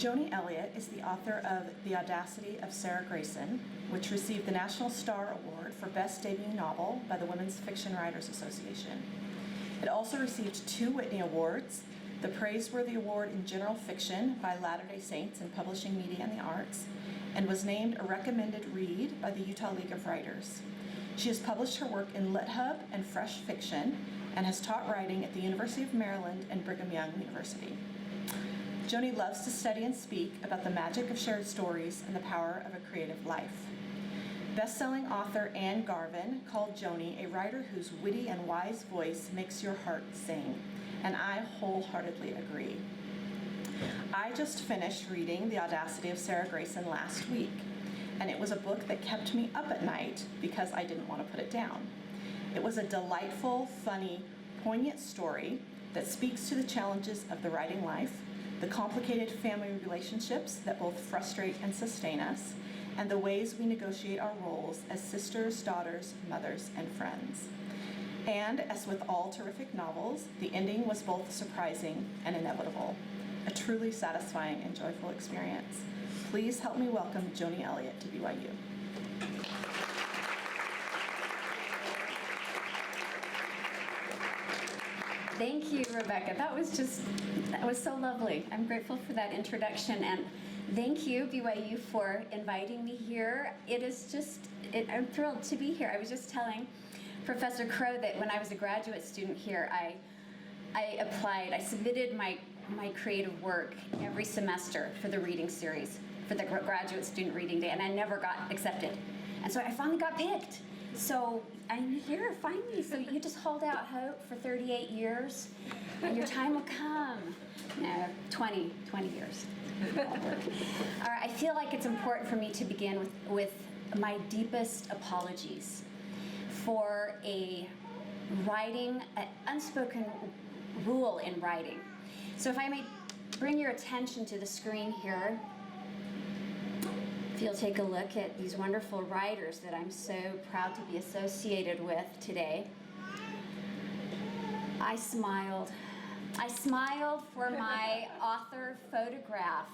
Joani Elliott is the author of The Audacity of Sarah Grayson, which received the National Star Award for Best Debut Novel by the Women's Fiction Writers Association. It also received 2 Whitney Awards, the Praiseworthy Award in General Fiction by Latter-day Saints in Publishing, Media, and the Arts, and was named a recommended read by the Utah League of Writers. She has published her work in LitHub and Fresh Fiction and has taught writing at the University of Maryland and Brigham Young University. Joani loves to study and speak about the magic of shared stories and the power of a creative life. Best-selling author Anne Garvin called Joani a writer whose witty and wise voice makes your heart sing, and I wholeheartedly agree. I just finished reading The Audacity of Sarah Grayson last week, and it was a book that kept me up at night because I didn't want to put it down. It was a delightful, funny, poignant story that speaks to the challenges of the writing life, the complicated family relationships that both frustrate and sustain us, and the ways we negotiate our roles as sisters, daughters, mothers, and friends. And as with all terrific novels, the ending was both surprising and inevitable. A truly satisfying and joyful experience. Please help me welcome Joani Elliott to BYU. Thank you, Rebecca. That was so lovely. I'm grateful for that introduction, and thank you, BYU, for inviting me here. I'm thrilled to be here. I was just telling Professor Crow that when I was a graduate student here, I submitted my creative work every semester for the reading series, for the graduate student reading day, and I never got accepted. And so I finally got picked. So I'm here, finally. So you just hold out hope for 38 years, and your time will come. No, 20 years. All right, I feel like it's important for me to begin with my deepest apologies for an unspoken rule in writing. So if I may bring your attention to the screen here, if you'll take a look at these wonderful writers that I'm so proud to be associated with today. I smiled for my author photograph.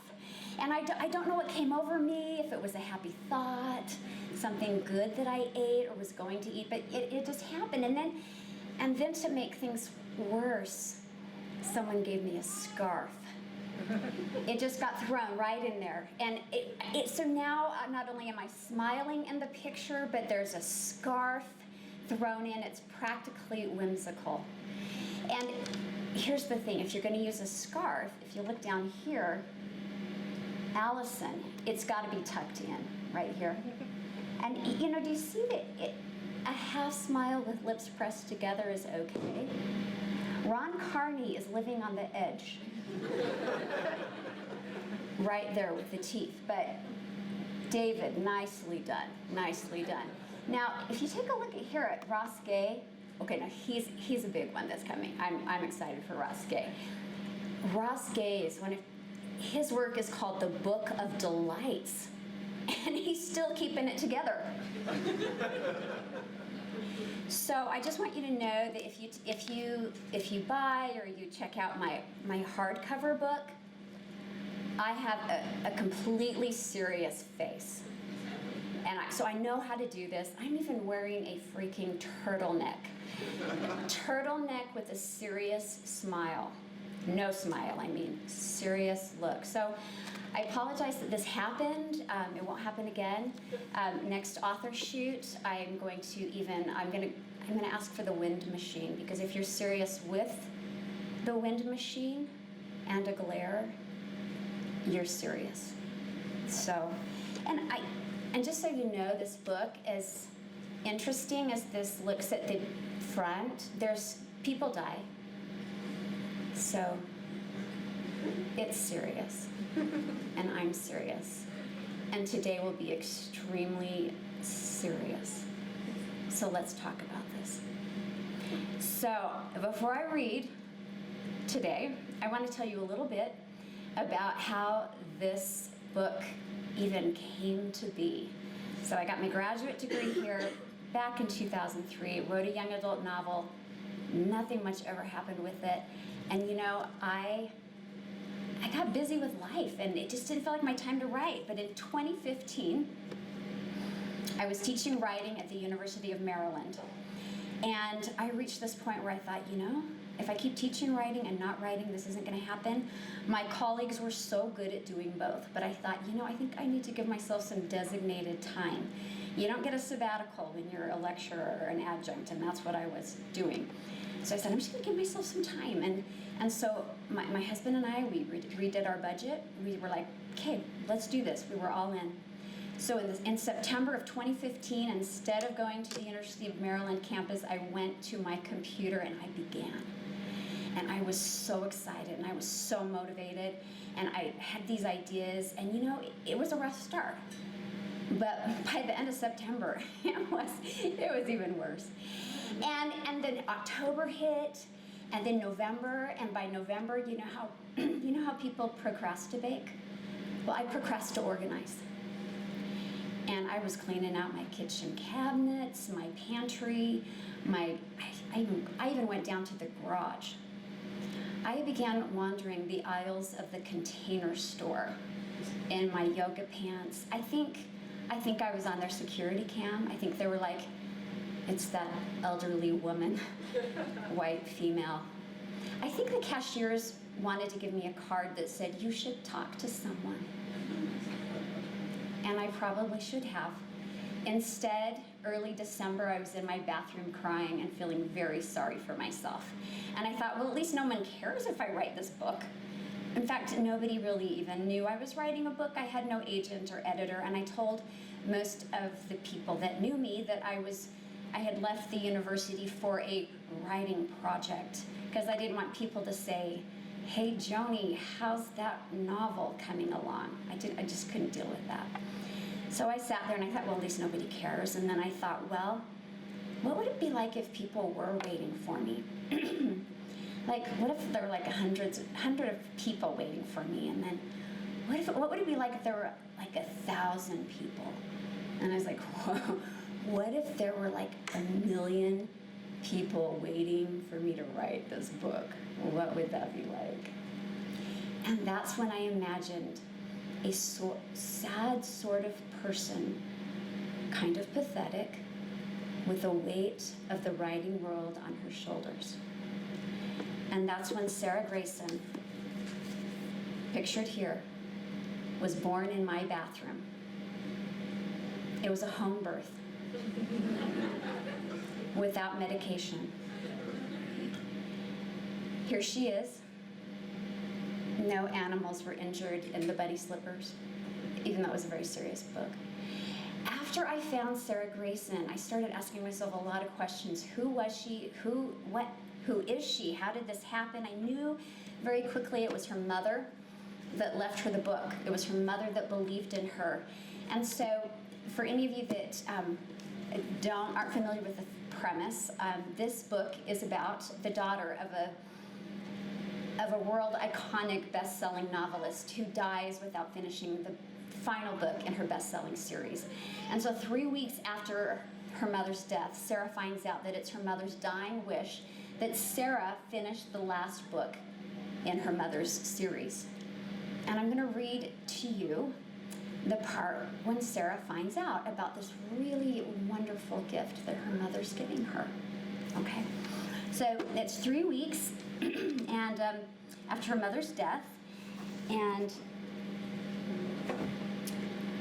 And I don't know what came over me, if it was a happy thought, something good that I ate or was going to eat, but it just happened. And then to make things worse, someone gave me a scarf. It just got thrown right in there. And so now not only am I smiling in the picture, but there's a scarf thrown in. It's practically whimsical. And here's the thing, if you're going to use a scarf, if you look down here, Allison, it's got to be tucked in right here. And do you see that a half smile with lips pressed together is okay? Ron Carney is living on the edge. Right there with the teeth. But David, nicely done. Now, if you take a look at here at Ross Gay, okay, now he's a big one that's coming. I'm excited for Ross Gay. Ross Gay is his work is called The Book of Delights, and he's still keeping it together. So I just want you to know that if you buy or you check out my hardcover book, I have a completely serious face. And so I know how to do this. I'm even wearing a freaking turtleneck. Turtleneck with a serious smile. No smile, I mean serious look. So I apologize that this happened. It won't happen again. Next author shoot, I'm going to ask for the wind machine, because if you're serious with the wind machine and a glare, you're serious. So, and just so you know, this book, as interesting as this looks at the front, there's people die. So it's serious, and I'm serious, and today will be extremely serious. So let's talk about this. So before I read today, I want to tell you a little bit about how this book even came to be. So I got my graduate degree here back in 2003, wrote a young adult novel. Nothing much ever happened with it. And I I got busy with life, and it just didn't feel like my time to write. But in 2015, I was teaching writing at the University of Maryland. And I reached this point where I thought, if I keep teaching writing and not writing, this isn't going to happen. My colleagues were so good at doing both, but I thought, I think I need to give myself some designated time. You don't get a sabbatical when you're a lecturer or an adjunct, and that's what I was doing. So I said, I'm just going to give myself some time. And so my husband and I, we redid our budget. We were like, okay, let's do this. We were all in. So in September of 2015, instead of going to the University of Maryland campus, I went to my computer and I began. And I was so excited and I was so motivated and I had these ideas, and it was a rough start. But by the end of September, it was even worse. And then October hit, and then November, and by November, you know how people procrastinate? Well, I procrast to organize. And I was cleaning out my kitchen cabinets, my pantry, I even went down to the garage. I began wandering the aisles of the Container Store in my yoga pants. I think I was on their security cam. I think they were like, it's that elderly woman, white female. I think the cashiers wanted to give me a card that said, you should talk to someone. And I probably should have. Instead, early December, I was in my bathroom crying and feeling very sorry for myself. And I thought, well, at least no one cares if I write this book. In fact, nobody really even knew I was writing a book. I had no agent or editor, and I told most of the people that knew me that I had left the university for a writing project, because I didn't want people to say, hey, Joani, how's that novel coming along? I just couldn't deal with that. So I sat there and I thought, well, at least nobody cares. And then I thought, well, what would it be like if people were waiting for me? Like, what if there were like 100 of people waiting for me? And then what would it be like if there were like 1,000 people? And I was like, whoa, what if there were like 1 million people waiting for me to write this book? What would that be like? And that's when I imagined a sad sort of person, kind of pathetic, with the weight of the writing world on her shoulders. And that's when Sarah Grayson, pictured here, was born in my bathroom. It was a home birth, without medication. Here she is. No animals were injured in the Buddy Slippers, even though it was a very serious book. After I found Sarah Grayson, I started asking myself a lot of questions. Who was she? Who is she? How did this happen? I knew very quickly it was her mother that left her the book. It was her mother that believed in her. And so, for any of you that aren't familiar with the premise, this book is about the daughter of a world iconic best-selling novelist who dies without finishing the final book in her best-selling series. And so 3 weeks after her mother's death, Sarah finds out that it's her mother's dying wish that Sarah finish the last book in her mother's series. And I'm going to read to you the part when Sarah finds out about this really wonderful gift that her mother's giving her. Okay? So it's 3 weeks and after her mother's death, and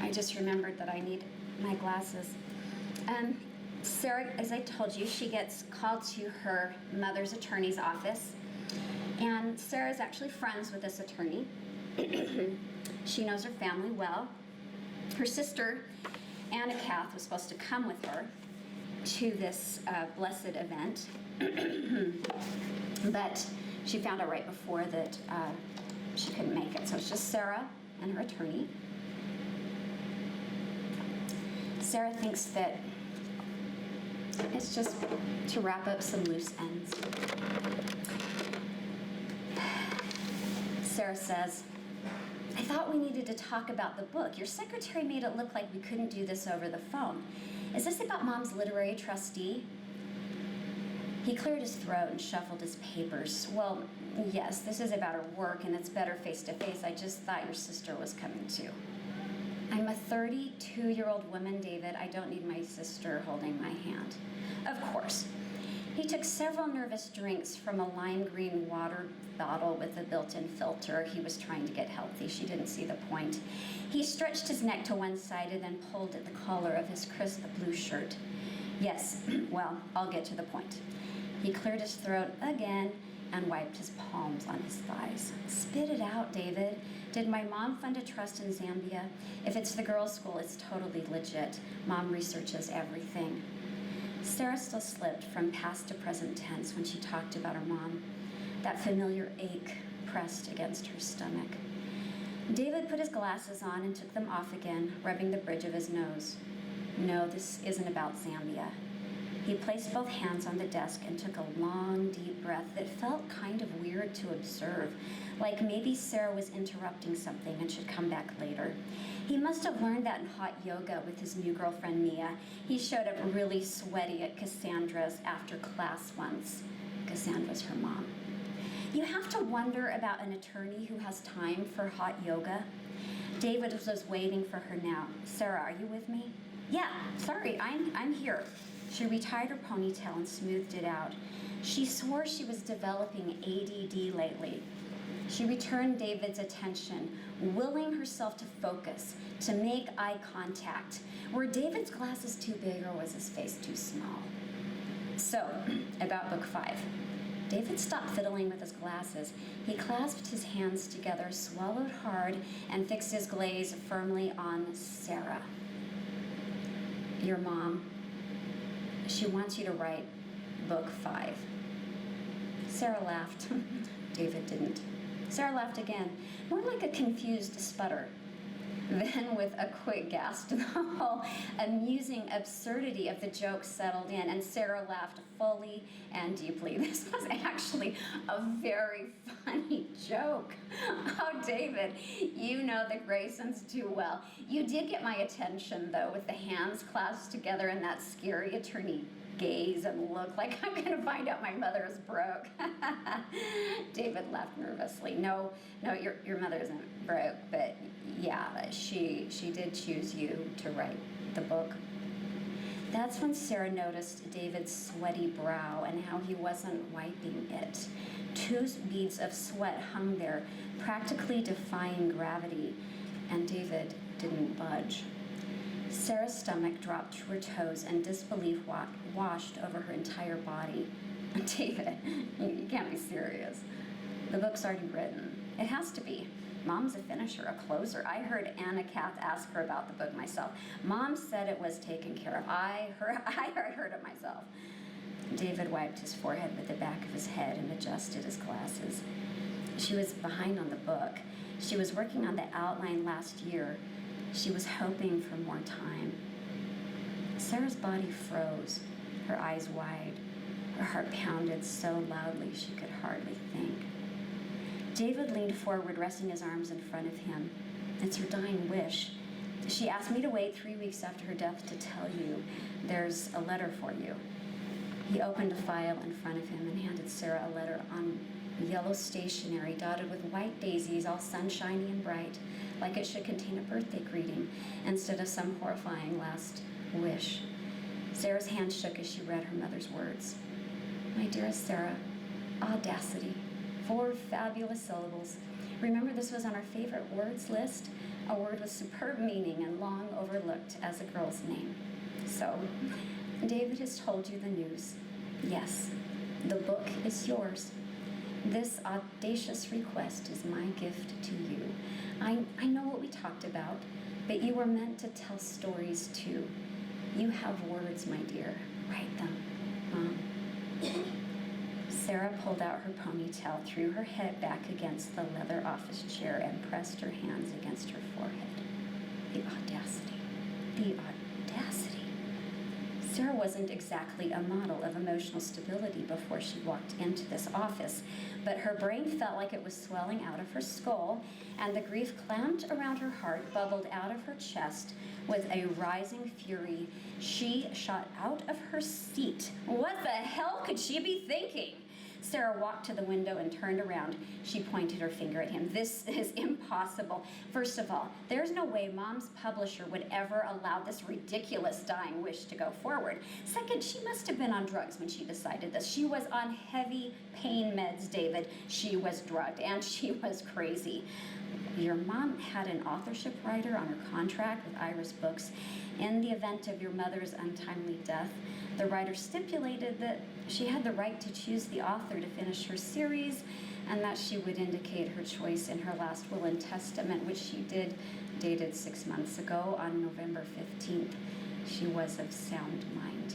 I just remembered that I need my glasses. Sarah, as I told you, she gets called to her mother's attorney's office, and Sarah's actually friends with this attorney. She knows her family well. Her sister, Anna Kath, was supposed to come with her to this blessed event, but she found out right before that she couldn't make it. So it's just Sarah and her attorney. Sarah thinks that it's just to wrap up some loose ends. Sarah says, I thought we needed to talk about the book. Your secretary made it look like we couldn't do this over the phone. Is this about Mom's literary trustee? He cleared his throat and shuffled his papers. Well, yes, this is about her work, and it's better face-to-face. I just thought your sister was coming too. I'm a 32-year-old woman, David. I don't need my sister holding my hand. Of course. He took several nervous drinks from a lime green water bottle with a built-in filter. He was trying to get healthy. She didn't see the point. He stretched his neck to one side and then pulled at the collar of his crisp blue shirt. Yes, well, I'll get to the point. He cleared his throat again and wiped his palms on his thighs. Spit it out, David. Did my mom fund a trust in Zambia? If it's the girls' school, it's totally legit. Mom researches everything. Sarah still slipped from past to present tense when she talked about her mom. That familiar ache pressed against her stomach. David put his glasses on and took them off again, rubbing the bridge of his nose. No, this isn't about Zambia. He placed both hands on the desk and took a long, deep breath that felt kind of weird to observe, like maybe Sarah was interrupting something and should come back later. He must have learned that in hot yoga with his new girlfriend, Mia. He showed up really sweaty at Cassandra's after class once. Cassandra's her mom. You have to wonder about an attorney who has time for hot yoga. David was waiting for her now. Sarah, are you with me? Yeah, sorry, I'm here. She retied her ponytail and smoothed it out. She swore she was developing ADD lately. She returned David's attention, willing herself to focus, to make eye contact. Were David's glasses too big or was his face too small? So, about book 5. David stopped fiddling with his glasses. He clasped his hands together, swallowed hard, and fixed his gaze firmly on Sarah. Your mom, she wants you to write book 5. Sarah laughed. David didn't. Sarah laughed again, more like a confused sputter. Then, with a quick gasp, the whole amusing absurdity of the joke settled in, and Sarah laughed fully and deeply. This was actually a very funny joke. Oh, David, you know the Graysons too well. You did get my attention, though, with the hands clasped together and that scary attorney gaze and look like I'm going to find out my mother is broke. David laughed nervously. No, your mother isn't broke, but yeah, she did choose you to write the book. That's when Sarah noticed David's sweaty brow and how he wasn't wiping it. 2 beads of sweat hung there, practically defying gravity, and David didn't budge. Sarah's stomach dropped to her toes and disbelief washed over her entire body. David, you can't be serious. The book's already written. It has to be. Mom's a finisher, a closer. I heard Anna Kath ask her about the book myself. Mom said it was taken care of. I heard it myself. David wiped his forehead with the back of his head and adjusted his glasses. She was behind on the book. She was working on the outline last year. She was hoping for more time. Sarah's body froze, her eyes wide. Her heart pounded so loudly she could hardly think. David leaned forward, resting his arms in front of him. It's her dying wish. She asked me to wait 3 weeks after her death to tell you. There's a letter for you. He opened a file in front of him and handed Sarah a letter on yellow stationery dotted with white daisies, all sunshiny and bright, like it should contain a birthday greeting instead of some horrifying last wish. Sarah's hand shook as she read her mother's words. My dearest Sarah, audacity. 4 fabulous syllables. Remember, this was on our favorite words list, a word with superb meaning and long overlooked as a girl's name. So, David has told you the news. Yes, the book is yours. This audacious request is my gift to you. I know what we talked about, but you were meant to tell stories too. You have words, my dear. Write them, Mom. Sarah pulled out her ponytail, threw her head back against the leather office chair, and pressed her hands against her forehead. The audacity. The audacity. Sarah wasn't exactly a model of emotional stability before she walked into this office, but her brain felt like it was swelling out of her skull, and the grief clamped around her heart bubbled out of her chest with a rising fury. She shot out of her seat. What the hell could she be thinking? Sarah walked to the window and turned around. She pointed her finger at him. This is impossible. First of all, there's no way Mom's publisher would ever allow this ridiculous dying wish to go forward. Second, she must have been on drugs when she decided this. She was on heavy pain meds, David. She was drugged, and she was crazy. Your mom had an authorship writer on her contract with Iris Books. In the event of your mother's untimely death, the writer stipulated that she had the right to choose the author to finish her series, and that she would indicate her choice in her last will and testament, which she did, dated 6 months ago on November 15th. She was of sound mind.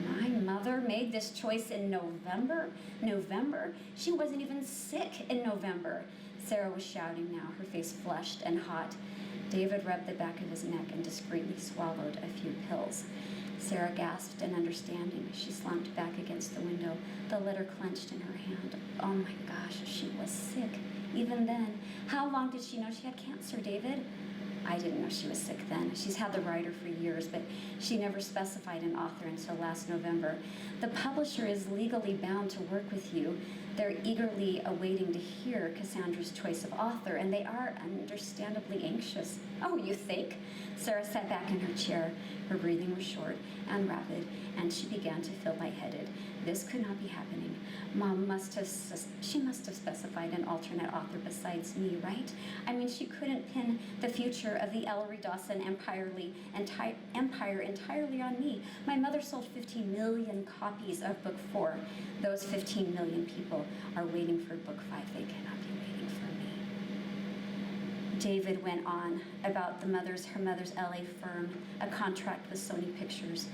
My mother made this choice in November? November? She wasn't even sick in November. Sarah was shouting now, her face flushed and hot. David rubbed the back of his neck and discreetly swallowed a few pills. Sarah gasped in understanding. She slumped back against the window, the letter clenched in her hand. Oh my gosh, she was sick. Even then, how long did she know she had cancer, David? I didn't know she was sick then. She's had the writer for years, but she never specified an author until last November. The publisher is legally bound to work with you. They're eagerly awaiting to hear Cassandra's choice of author, and they are understandably anxious. Oh, you think? Sarah sat back in her chair. Her breathing was short and rapid, and she began to feel lightheaded. This could not be happening. Mom must have specified an alternate author besides me, right? I mean, she couldn't pin the future of the Ellery Dawson empire entirely on me. My mother sold 15 million copies of Book 4. Those 15 million people are waiting for Book 5. They cannot be waiting for me. David went on about her mother's LA firm, a contract with Sony Pictures,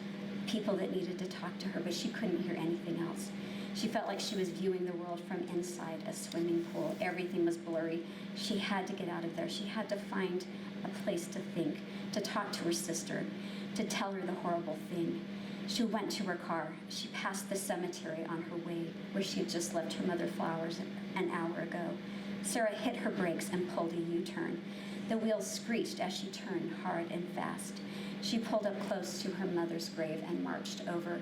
people that needed to talk to her, but she couldn't hear anything else. She felt like she was viewing the world from inside a swimming pool. Everything was blurry. She had to get out of there. She had to find a place to think, to talk to her sister, to tell her the horrible thing. She went to her car. She passed the cemetery on her way, where she had just left her mother flowers an hour ago. Sarah hit her brakes and pulled a U-turn. The wheels screeched as she turned hard and fast. She pulled up close to her mother's grave and marched over.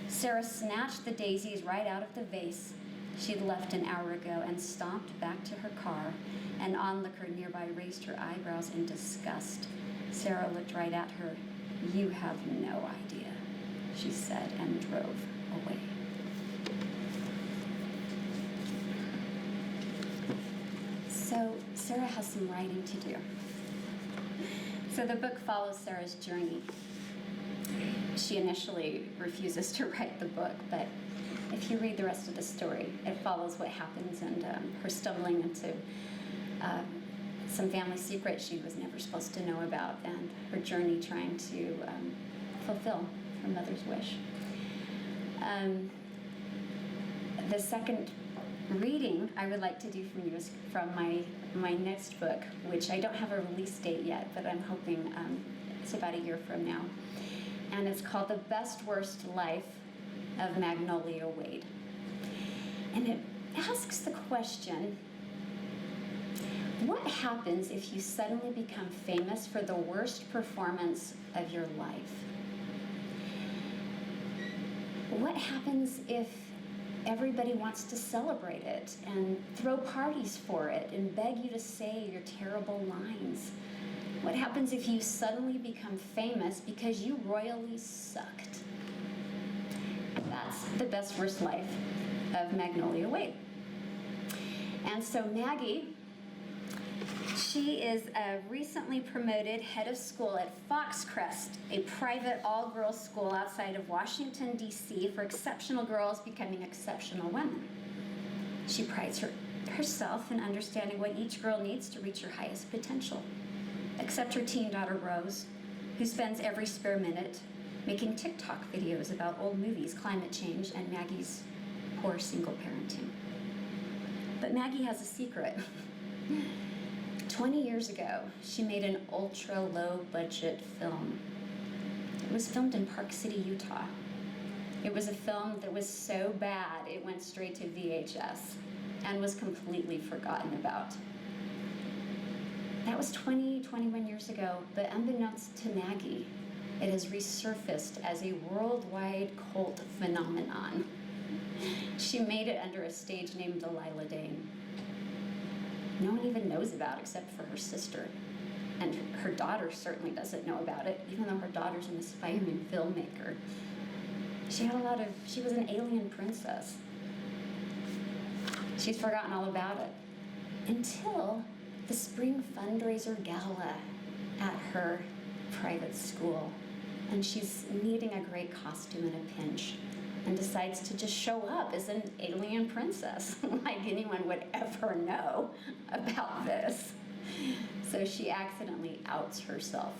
Sarah snatched the daisies right out of the vase she'd left an hour ago and stomped back to her car. An onlooker nearby raised her eyebrows in disgust. Sarah looked right at her. "You have no idea," she said, and drove away. So Sarah has some writing to do. So the book follows Sarah's journey. She initially refuses to write the book, but if you read the rest of the story, it follows what happens and her stumbling into some family secret she was never supposed to know about, and her journey trying to fulfill her mother's wish. The second reading I would like to do from you is from my next book, which I don't have a release date yet, but I'm hoping it's about a year from now. And it's called The Best Worst Life of Magnolia Wade. And it asks the question, what happens if you suddenly become famous for the worst performance of your life? What happens if everybody wants to celebrate it and throw parties for it and beg you to say your terrible lines? What happens if you suddenly become famous because you royally sucked? That's the best worst life of Magnolia Wade. And so Maggie, she is a recently promoted head of school at Foxcrest, a private all-girls school outside of Washington, D.C. for exceptional girls becoming exceptional women. She prides herself in understanding what each girl needs to reach her highest potential, except her teen daughter, Rose, who spends every spare minute making TikTok videos about old movies, climate change, and Maggie's poor single parenting. But Maggie has a secret. 20 years ago, she made an ultra-low-budget film. It was filmed in Park City, Utah. It was a film that was so bad it went straight to VHS and was completely forgotten about. That was 21 years ago, but unbeknownst to Maggie, it has resurfaced as a worldwide cult phenomenon. She made it under a stage name Delilah Dane. No one even knows about it except for her sister. And her daughter certainly doesn't know about it, even though her daughter's an aspiring filmmaker. She was an alien princess. She's forgotten all about it. Until the spring fundraiser gala at her private school. And she's needing a great costume in a pinch and decides to just show up as an alien princess, like anyone would ever know about this. So she accidentally outs herself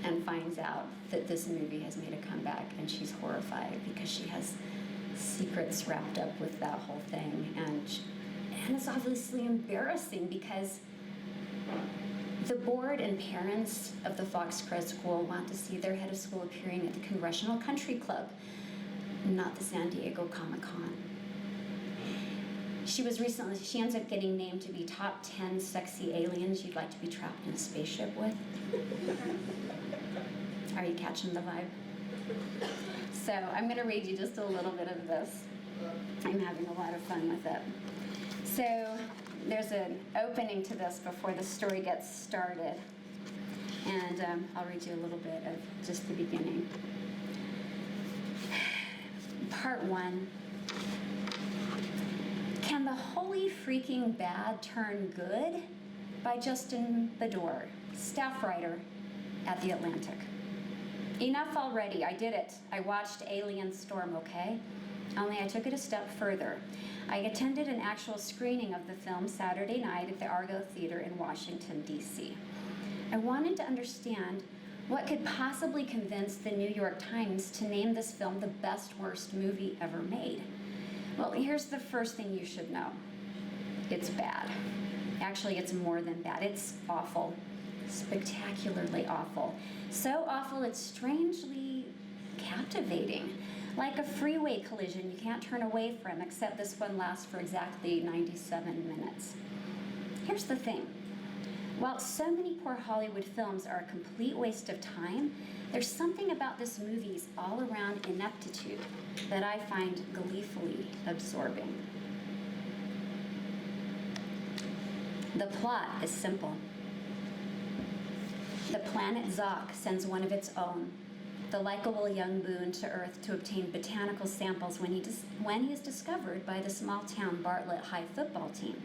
and finds out that this movie has made a comeback, and she's horrified because she has secrets wrapped up with that whole thing. And it's obviously embarrassing because the board and parents of the Fox Crest School want to see their head of school appearing at the Congressional Country Club, not the San Diego Comic-Con. She ends up getting named to be top 10 sexy aliens you'd like to be trapped in a spaceship with. Are you catching the vibe? So I'm going to read you just a little bit of this. I'm having a lot of fun with it. So there's an opening to this before the story gets started. And I'll read you a little bit of just the beginning. Part 1. Can the Holy Freaking Bad Turn Good? By Justin Bador, staff writer at The Atlantic. Enough already, I did it. I watched Alien Storm, okay? Only I took it a step further. I attended an actual screening of the film Saturday night at the Argo Theater in Washington, D.C. I wanted to understand what could possibly convince the New York Times to name this film the best worst movie ever made. Well, here's the first thing you should know. It's bad. Actually, it's more than bad. It's awful. Spectacularly awful. So awful it's strangely captivating. Like a freeway collision you can't turn away from, except this one lasts for exactly 97 minutes. Here's the thing. While so many poor Hollywood films are a complete waste of time, there's something about this movie's all-around ineptitude that I find gleefully absorbing. The plot is simple. The planet Zoc sends one of its own, the likable young Boone, to Earth to obtain botanical samples when he is discovered by the small-town Bartlett High football team.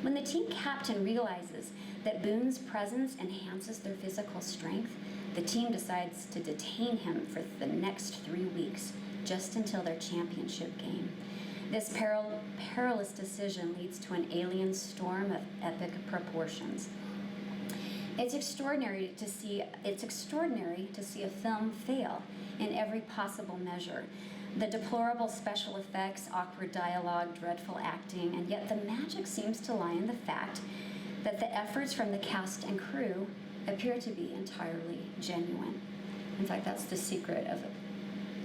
When the team captain realizes that Boone's presence enhances their physical strength, the team decides to detain him for the next 3 weeks, just until their championship game. This perilous decision leads to an alien storm of epic proportions. It's extraordinary to see a film fail in every possible measure. The deplorable special effects, awkward dialogue, dreadful acting, and yet the magic seems to lie in the fact that the efforts from the cast and crew appear to be entirely genuine. In fact, that's the secret of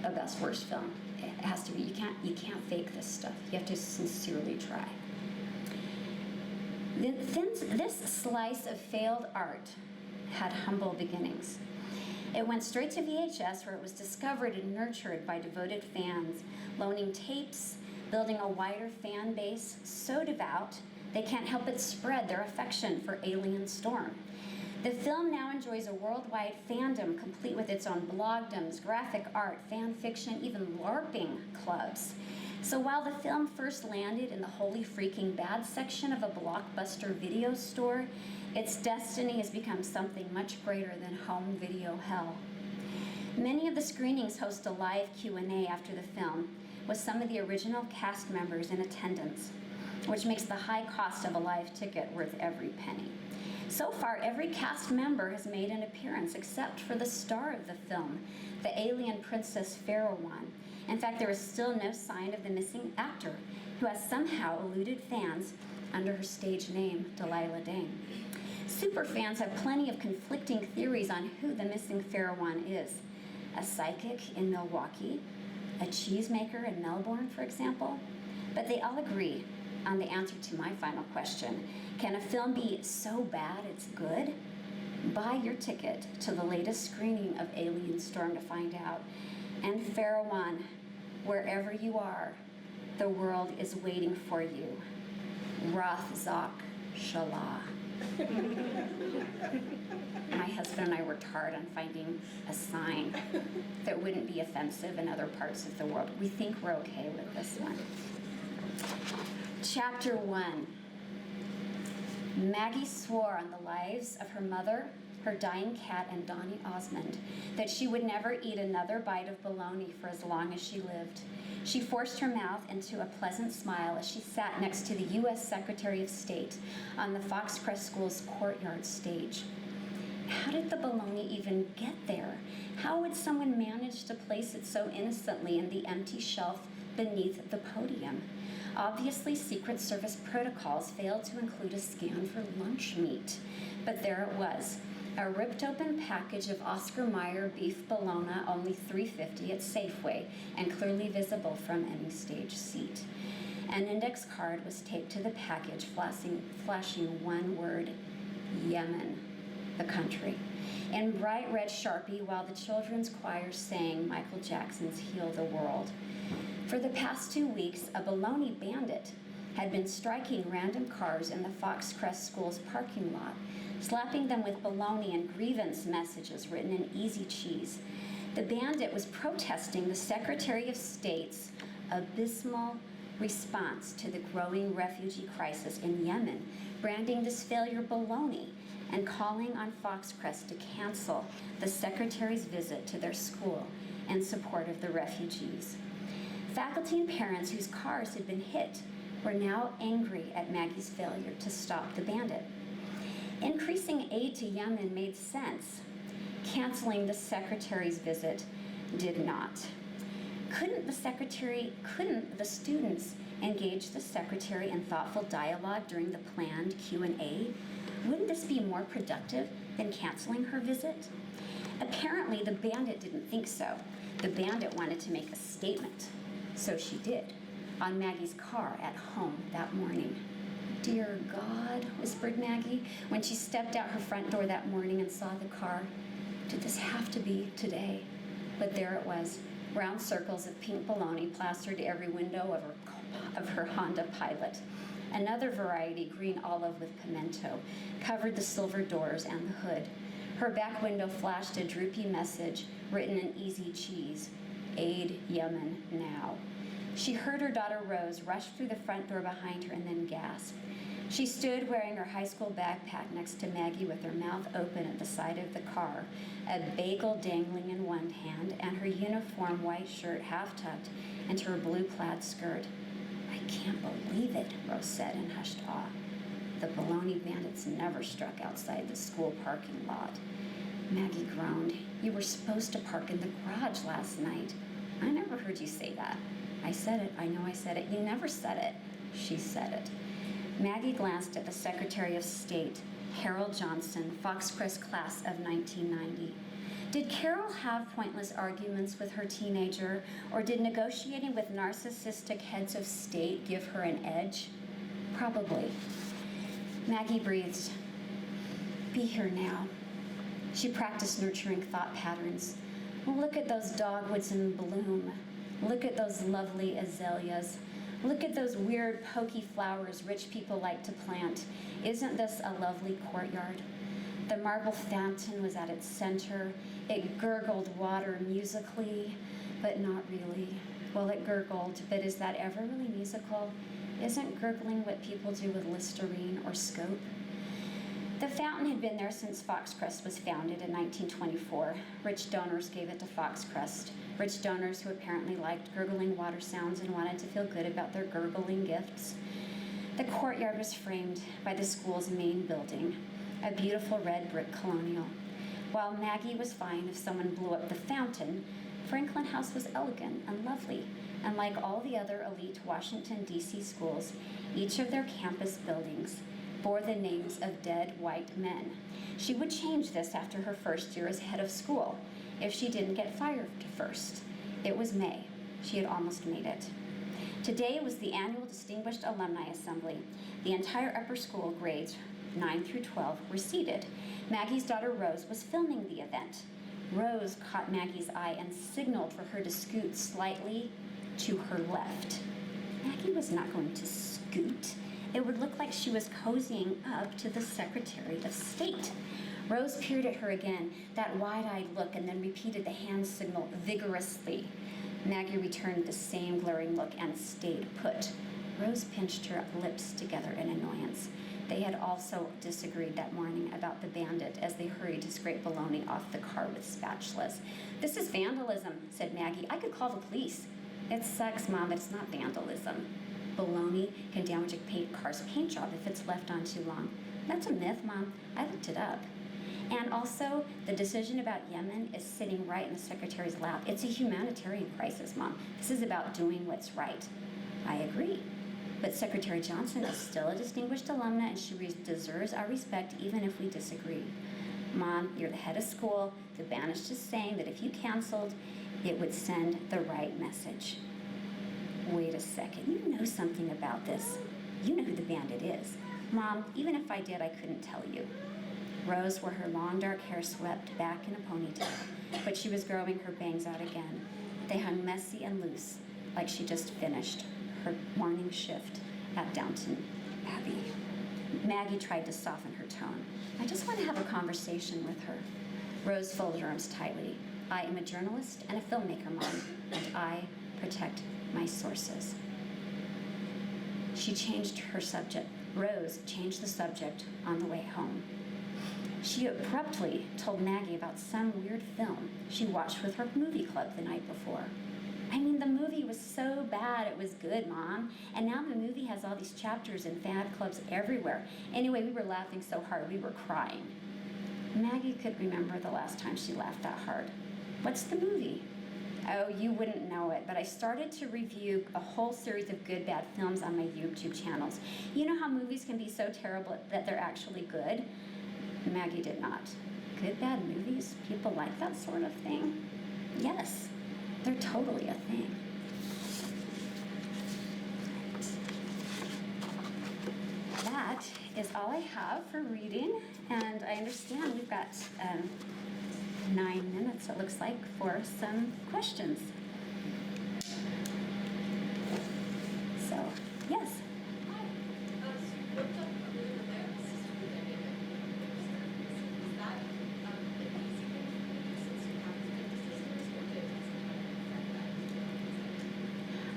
a best worst film. It has to be. You can't fake this stuff. You have to sincerely try. This slice of failed art had humble beginnings. It went straight to VHS, where it was discovered and nurtured by devoted fans, loaning tapes, building a wider fan base so devout they can't help but spread their affection for Alien Storm. The film now enjoys a worldwide fandom, complete with its own blogdoms, graphic art, fan fiction, even LARPing clubs. So while the film first landed in the holy freaking bad section of a Blockbuster video store, its destiny has become something much greater than home video hell. Many of the screenings host a live Q&A after the film, with some of the original cast members in attendance, which makes the high cost of a live ticket worth every penny. So far, every cast member has made an appearance except for the star of the film, the alien princess Pharaoh. In fact, there is still no sign of the missing actor, who has somehow eluded fans under her stage name, Delilah Dane. Superfans have plenty of conflicting theories on who the missing Pharaoh is. a psychic in Milwaukee, a cheesemaker in Melbourne, for example. But they all agree on the answer to my final question. Can a film be so bad it's good? Buy your ticket to the latest screening of Alien Storm to find out. And Farrawan, wherever you are, the world is waiting for you. Roth Zok Shalah. My husband and I worked hard on finding a sign that wouldn't be offensive in other parts of the world. We think we're okay with this one. Chapter 1. Maggie swore on the lives of her mother, her dying cat, and Donnie Osmond that she would never eat another bite of bologna for as long as she lived. She forced her mouth into a pleasant smile as she sat next to the U.S. Secretary of State on the Fox Crest School's courtyard stage. How did the bologna even get there? How would someone manage to place it so innocently in the empty shelf beneath the podium? Obviously, Secret Service protocols failed to include a scan for lunch meat, but there it was. A ripped open package of Oscar Mayer beef bologna, only $3.50 at Safeway, and clearly visible from any stage seat. An index card was taped to the package, flashing one word: Yemen, the country, in bright red Sharpie, while the children's choir sang Michael Jackson's Heal the World. For the past 2 weeks, a bologna bandit had been striking random cars in the Fox Crest School's parking lot, slapping them with bologna and grievance messages written in easy cheese. The bandit was protesting the Secretary of State's abysmal response to the growing refugee crisis in Yemen, branding this failure bologna, and calling on Fox Crest to cancel the Secretary's visit to their school in support of the refugees. Faculty and parents whose cars had been hit were now angry at Maggie's failure to stop the bandit. Increasing aid to Yemen made sense. Canceling the Secretary's visit did not. Couldn't the students engage the Secretary in thoughtful dialogue during the planned Q&A? Wouldn't this be more productive than canceling her visit? Apparently, the bandit didn't think so. The bandit wanted to make a statement. So she did, on Maggie's car at home that morning. "Dear God," whispered Maggie when she stepped out her front door that morning and saw the car. Did this have to be today? But there it was, round circles of pink bologna plastered to every window of her Honda Pilot. Another variety, green olive with pimento, covered the silver doors and the hood. Her back window flashed a droopy message written in easy cheese: "Aid Yemen now." She heard her daughter Rose rush through the front door behind her and then gasp. She stood wearing her high school backpack next to Maggie with her mouth open at the side of the car, a bagel dangling in one hand and her uniform white shirt half tucked into her blue plaid skirt. "I can't believe it," Rose said in hushed awe. "The bologna bandits never struck outside the school parking lot." Maggie groaned. "You were supposed to park in the garage last night." "I never heard you say that." "I said it. I know I said it." "You never said it." "She said it." Maggie glanced at the Secretary of State, Harold Johnson, Fox Crest class of 1990. Did Carol have pointless arguments with her teenager, or did negotiating with narcissistic heads of state give her an edge? Probably. Maggie breathed. "Be here now." She practiced nurturing thought patterns. "Look at those dogwoods in bloom. Look at those lovely azaleas. Look at those weird pokey flowers rich people like to plant. Isn't this a lovely courtyard?" The marble fountain was at its center. It gurgled water musically, but not really. Well, it gurgled, but is that ever really musical? Isn't gurgling what people do with Listerine or Scope? The fountain had been there since Fox Crest was founded in 1924. Rich donors gave it to Fox Crest. Rich donors who apparently liked gurgling water sounds and wanted to feel good about their gurgling gifts. The courtyard was framed by the school's main building, a beautiful red brick colonial. While Maggie was fine if someone blew up the fountain, Franklin House was elegant and lovely, and like all the other elite Washington, D.C. schools, each of their campus buildings bore the names of dead white men. She would change this after her first year as head of school. if she didn't get fired first. It was May. She had almost made it. Today was the annual Distinguished Alumni Assembly. The entire upper school grades 9 through 12 were seated. Maggie's daughter Rose was filming the event. Rose caught Maggie's eye and signaled for her to scoot slightly to her left. Maggie was not going to scoot. It would look like she was cozying up to the Secretary of State. Rose peered at her again, that wide-eyed look, and then repeated the hand signal vigorously. Maggie returned the same glaring look and stayed put. Rose pinched her lips together in annoyance. They had also disagreed that morning about the bandit as they hurried to scrape bologna off the car with spatulas. "This is vandalism," said Maggie. "I could call the police." "It sucks, Mom, but it's not vandalism. Bologna can damage a car's paint job if it's left on too long." "That's a myth, Mom. I looked it up." "And also, the decision about Yemen is sitting right in the Secretary's lap. It's a humanitarian crisis, Mom. This is about doing what's right." "I agree. But Secretary Johnson is still a distinguished alumna, and she deserves our respect even if we disagree." "Mom, you're the head of school. The ban is just saying that if you canceled, it would send the right message." "Wait a second. You know something about this. You know who the bandit is." "Mom, even if I did, I couldn't tell you." Rose wore her long dark hair swept back in a ponytail, but she was growing her bangs out again. They hung messy and loose, like she just finished her morning shift at Downton Abbey. Maggie tried to soften her tone. "I just want to have a conversation with her." Rose folded her arms tightly. "I am a journalist and a filmmaker, Mom, and I protect my sources." She changed her subject. Rose changed the subject on the way home. She abruptly told Maggie about some weird film she watched with her movie club the night before. "I mean, the movie was so bad it was good, Mom. And now the movie has all these chapters and fan clubs everywhere. Anyway, we were laughing so hard we were crying." Maggie could remember the last time she laughed that hard. "What's the movie?" "Oh, you wouldn't know it, but I started to review a whole series of good, bad films on my YouTube channels. You know how movies can be so terrible that they're actually good?" Maggie did not. Good, bad movies? People like that sort of thing? Yes, they're totally a thing. That is all I have for reading, and I understand we've got 9 minutes, it looks like, for some questions. So, yes.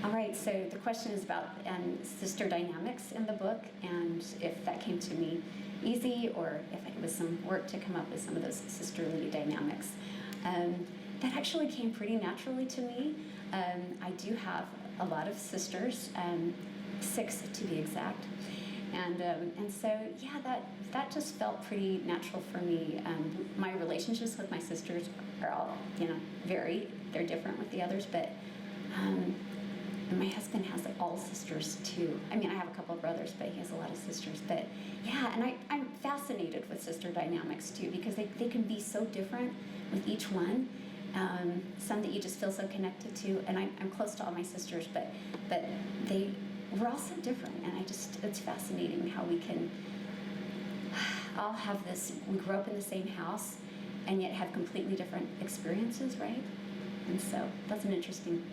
All right, so the question is about sister dynamics in the book, and if that came to me easy or if it was some work to come up with some of those sisterly dynamics. That actually came pretty naturally to me. I do have a lot of sisters, 6 to be exact, and so yeah, that just felt pretty natural for me. My relationships with my sisters are all vary. They're different with the others, but. And my husband has all sisters too. I mean, I have a couple of brothers, but he has a lot of sisters. But yeah, and I'm fascinated with sister dynamics too, because they can be so different with each one. Some that you just feel so connected to, and I'm close to all my sisters, but we're all so different, and it's fascinating how we can all have this. We grew up in the same house, and yet have completely different experiences, right? And so that's an interesting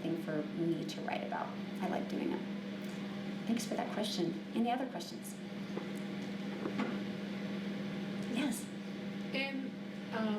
thing for me to write about. I like doing it. Thanks for that question. Any other questions? Yes. And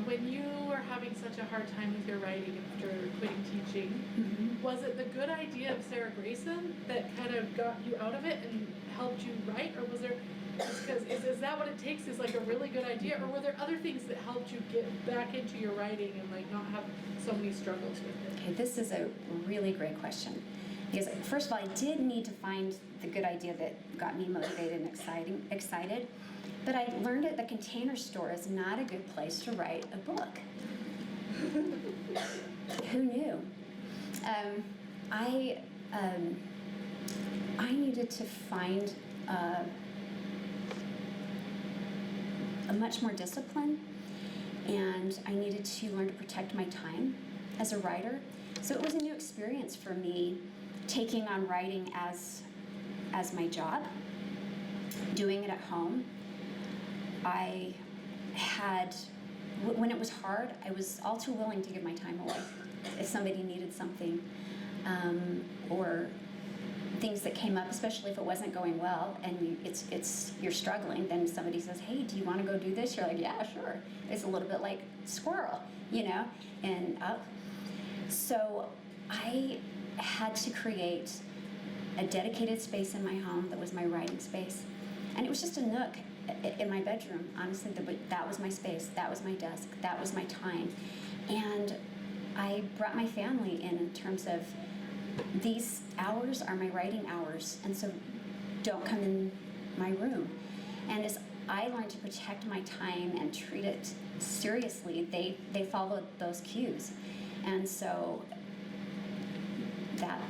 when you were having such a hard time with your writing after quitting teaching, was it the good idea of Sarah Grayson that kind of got you out of it and helped you write, or was there? Because is that what it takes? Is like a really good idea, or were there other things that helped you get back into your writing and like not have so many struggles with it? Okay, this is a really great question. Because first of all, I did need to find the good idea that got me motivated and excited. But I learned at the Container Store is not a good place to write a book. Who knew? I needed to find a much more discipline and I needed to learn to protect my time as a writer. So it was a new experience for me, taking on writing as my job, doing it at home. I had, when it was hard, I was all too willing to give my time away. If somebody needed something, or things that came up, especially if it wasn't going well and you're struggling, then somebody says, hey, do you want to go do this? You're like, yeah, sure. It's a little bit like squirrel, and up. So I had to create a dedicated space in my home that was my writing space. And it was just a nook in my bedroom, honestly. That was my space, that was my desk, that was my time. And I brought my family in terms of, these hours are my writing hours, and so don't come in my room. And as I learned to protect my time and treat it seriously, they followed those cues. And so that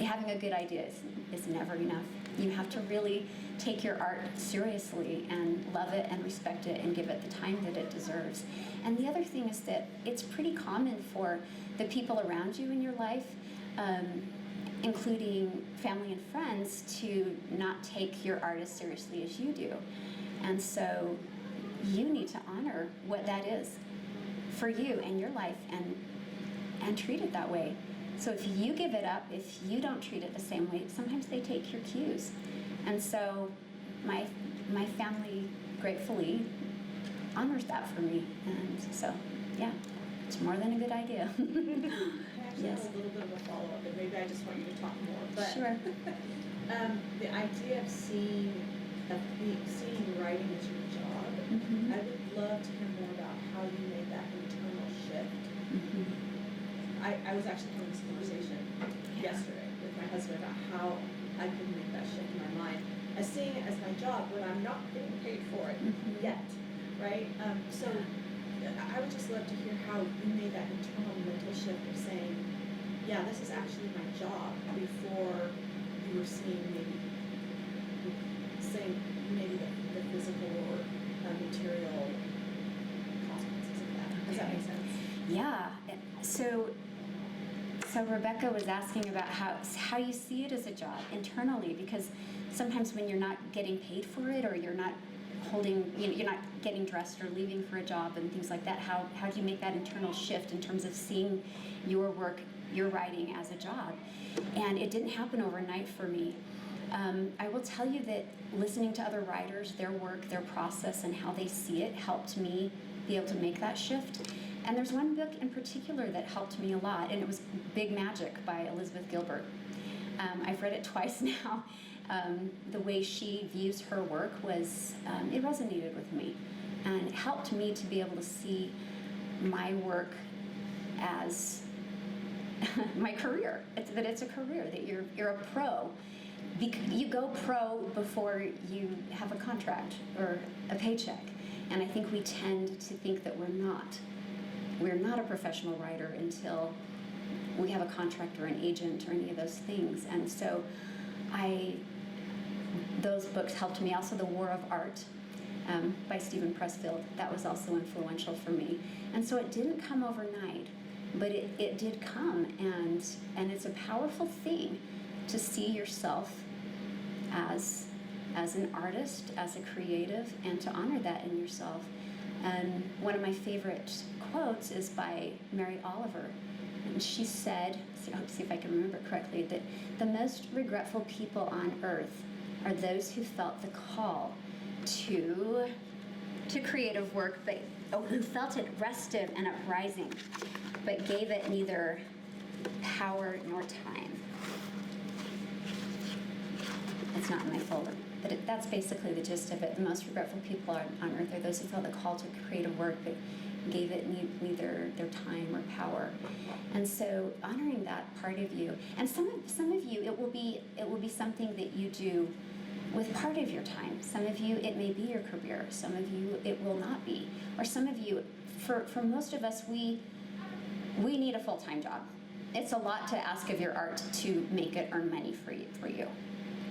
having a good idea is never enough. You have to really take your art seriously and love it and respect it and give it the time that it deserves. And the other thing is that it's pretty common for the people around you in your life, including family and friends, to not take your art as seriously as you do. And so you need to honor what that is for you and your life, and treat it that way. So if you give it up, if you don't treat it the same way, sometimes they take your cues. And so my family gratefully honors that for me. And so, yeah, it's more than a good idea. I actually Yes. have a little bit of a follow-up, and maybe I just want you to talk more. But Sure. the idea of seeing writing as your job, Mhm. I would love to hear more about how you made that internal shift. Mhm. I was actually having this conversation yesterday with my husband about how I could make that shift in my mind as seeing it as my job when I'm not getting paid for it Mhm. yet, right? So I would just love to hear how you made that internal mental shift of saying, yeah, this is actually my job, before you were seeing maybe the physical or material consequences of that. Does that make sense? Yeah. So Rebecca was asking about how you see it as a job internally, because sometimes when you're not getting paid for it, or you're not you're not getting dressed or leaving for a job and things like that, how do you make that internal shift in terms of seeing your work, your writing, as a job? And it didn't happen overnight for me. I will tell you that listening to other writers, their work, their process, and how they see it helped me be able to make that shift. And there's one book in particular that helped me a lot, and it was Big Magic by Elizabeth Gilbert. I've read it twice now. The way she views her work it resonated with me, and it helped me to be able to see my work as my career. That it's a career, that you're a pro. You go pro before you have a contract or a paycheck. And I think we tend to think that we're not. We're not a professional writer until we have a contract or an agent or any of those things. And so those books helped me. Also, The War of Art by Stephen Pressfield. That was also influential for me. And so it didn't come overnight, but it did come. And it's a powerful thing to see yourself as an artist, as a creative, and to honor that in yourself. And one of my favorite quotes is by Mary Oliver. And she said, see if I can remember it correctly, that the most regretful people on earth are those who felt the call to creative work, but who felt it restive and uprising, but gave it neither power nor time. It's not in my folder, but that's basically the gist of it. The most regretful people on earth are those who felt the call to creative work, but gave it neither their time or power. And so honoring that part of you, and some of you, it will be something that you do with part of your time. Some of you, it may be your career. Some of you, it will not be. Or some of you, for most of us, we need a full-time job. It's a lot to ask of your art to make it earn money for you.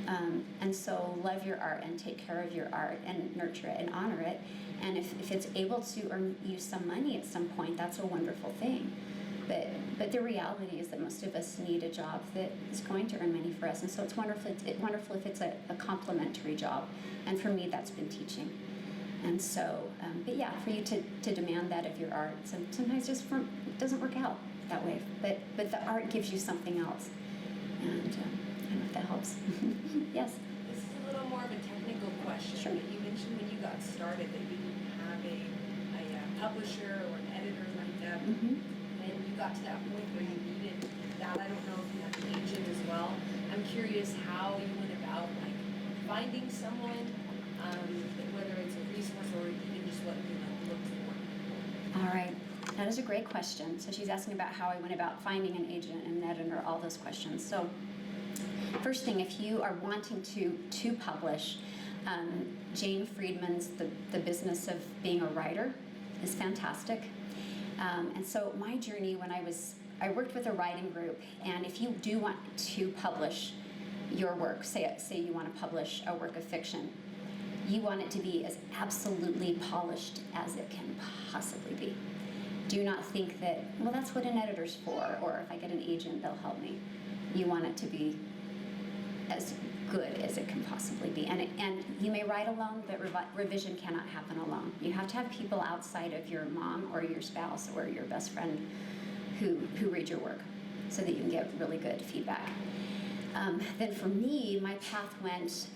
And so love your art and take care of your art and nurture it and honor it. And if it's able to earn you some money at some point, that's a wonderful thing. But the reality is that most of us need a job that is going to earn money for us. And so it's wonderful, wonderful if it's a complementary job. And for me, that's been teaching. And so, but yeah, for you to demand that of your art, sometimes just it doesn't work out that way. But the art gives you something else. And I don't know if that helps. Yes? This is a little more of a technical question. Sure. But you mentioned when you got started that you didn't have a publisher or an editor lined up. Mm-hmm. And you got to that point where you needed that. I don't know if you had an agent as well. I'm curious how you went about like finding someone, whether it's a resource or even just what you looked for. All right. That is a great question. So she's asking about how I went about finding an agent and an editor, all those questions. So first thing, if you are wanting to publish, Jane Friedman's The Business of Being a Writer is fantastic. And so my journey when I worked with a writing group, and if you do want to publish your work, say you want to publish a work of fiction, you want it to be as absolutely polished as it can possibly be. Do not think that, well, that's what an editor's for, or if I get an agent, they'll help me. You want it to be as good as it can possibly be. And you may write alone, but revision cannot happen alone. You have to have people outside of your mom or your spouse or your best friend who read your work so that you can get really good feedback. Then for me, my path went,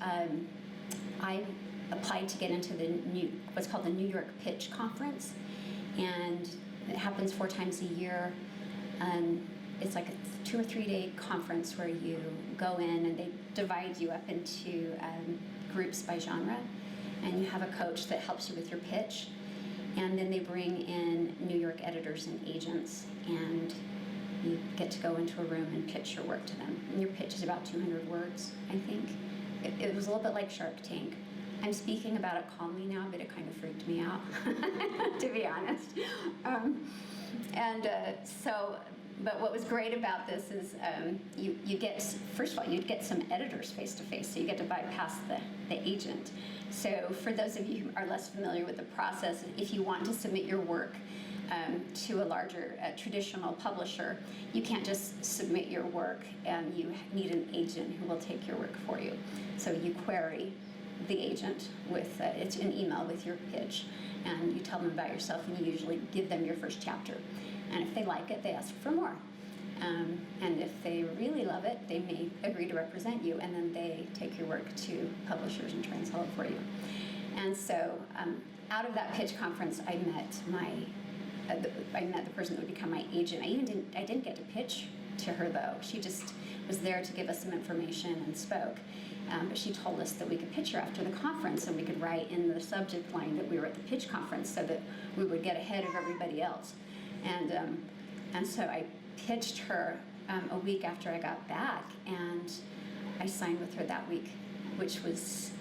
I applied to get into what's called the New York Pitch Conference, and it happens 4 times a year. It's like a 2 or 3 day conference where you go in and they divide you up into groups by genre, and you have a coach that helps you with your pitch, and then they bring in New York editors and agents, and you get to go into a room and pitch your work to them. And your pitch is about 200 words, I think. It was a little bit like Shark Tank. I'm speaking about it calmly now, but it kind of freaked me out, to be honest. But what was great about this is you get, first of all, you'd get some editors face-to-face, so you get to bypass the agent. So for those of you who are less familiar with the process, if you want to submit your work to a larger traditional publisher, you can't just submit your work, and you need an agent who will take your work for you. So you query the agent with, it's an email with your pitch, and you tell them about yourself, and you usually give them your first chapter. And if they like it, they ask for more. And if they really love it, they may agree to represent you, and then they take your work to publishers and try and sell it for you. And so out of that pitch conference, I met the person that would become my agent. I didn't get to pitch to her, though. She just was there to give us some information and spoke. But she told us that we could pitch her after the conference, and we could write in the subject line that we were at the pitch conference so that we would get ahead of everybody else. And so I pitched her a week after I got back, and I signed with her that week, which was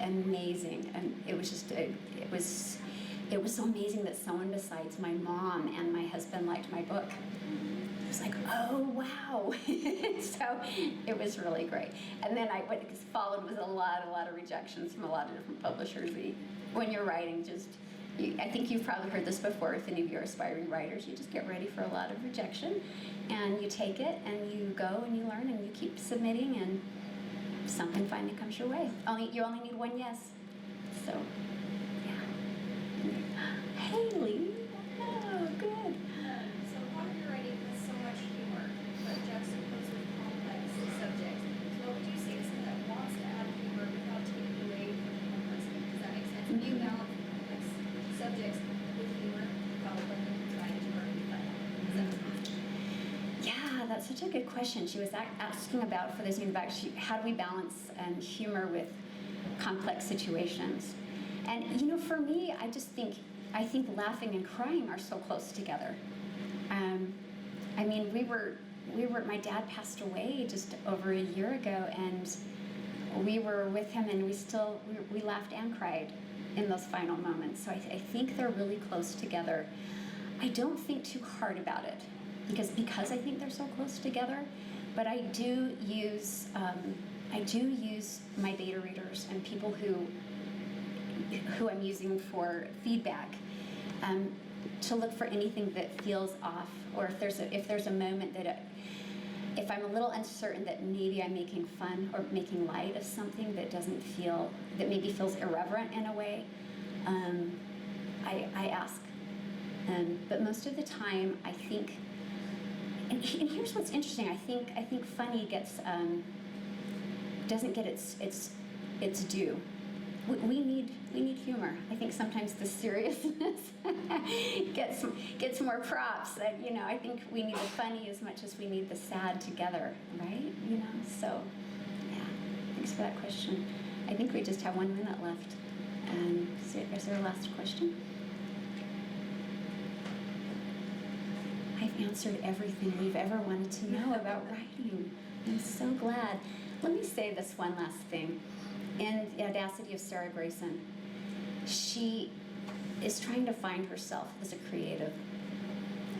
amazing. And it was just, it was so amazing that someone besides my mom and my husband liked my book. It was like, oh, wow. So it was really great. And then what followed was a lot of rejections from a lot of different publishers. When you're writing, I think you've probably heard this before, if any of you are aspiring writers, you just get ready for a lot of rejection, and you take it, and you go, and you learn, and you keep submitting, and something finally comes your way. You only need one yes. So, yeah. Haley, oh, good. So part of your writing has so much humor, but juxtaposed with complex subjects. So what would you say to someone that wants to add humor without taking away from the complexity? Does that make sense? Do you balance complex subjects with humor while trying to work with that? Yeah, that's such a good question. She was asking about, for those of you in the back, how do we balance humor with complex situations? And for me, I think laughing and crying are so close together. My dad passed away just over a year ago, and we were with him, and we laughed and cried in those final moments. So I think they're really close together. I don't think too hard about it because I think they're so close together, but I do use I do use my beta readers and people who I'm using for feedback to look for anything that feels off, or if there's a moment that if I'm a little uncertain that maybe I'm making fun or making light of something that maybe feels irreverent in a way, I ask. But most of the time, I think, and here's what's interesting. I think funny doesn't get its due. We need humor. I think sometimes the seriousness gets more props. I think we need the funny as much as we need the sad together, right? So yeah. Thanks for that question. I think we just have 1 minute left. Is there a last question? I've answered everything we've ever wanted to know about writing. I'm so glad. Let me say this one last thing. In The Audacity of Sarah Grayson, she is trying to find herself as a creative.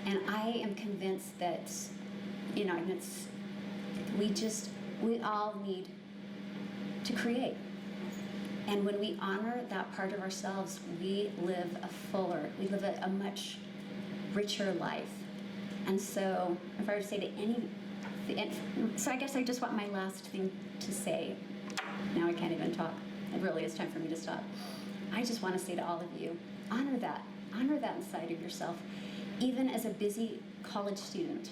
And I am convinced that, we all need to create. And when we honor that part of ourselves, we live a much richer life. And so, if I were to say so I guess I just want my last thing to say. Now I can't even talk. It really is time for me to stop. I just want to say to all of you, honor that inside of yourself. Even as a busy college student,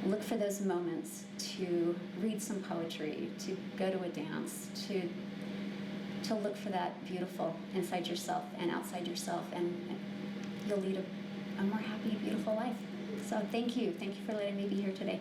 look for those moments to read some poetry, to go to a dance, to look for that beautiful inside yourself and outside yourself, and you'll lead a more happy, beautiful life. So thank you for letting me be here today.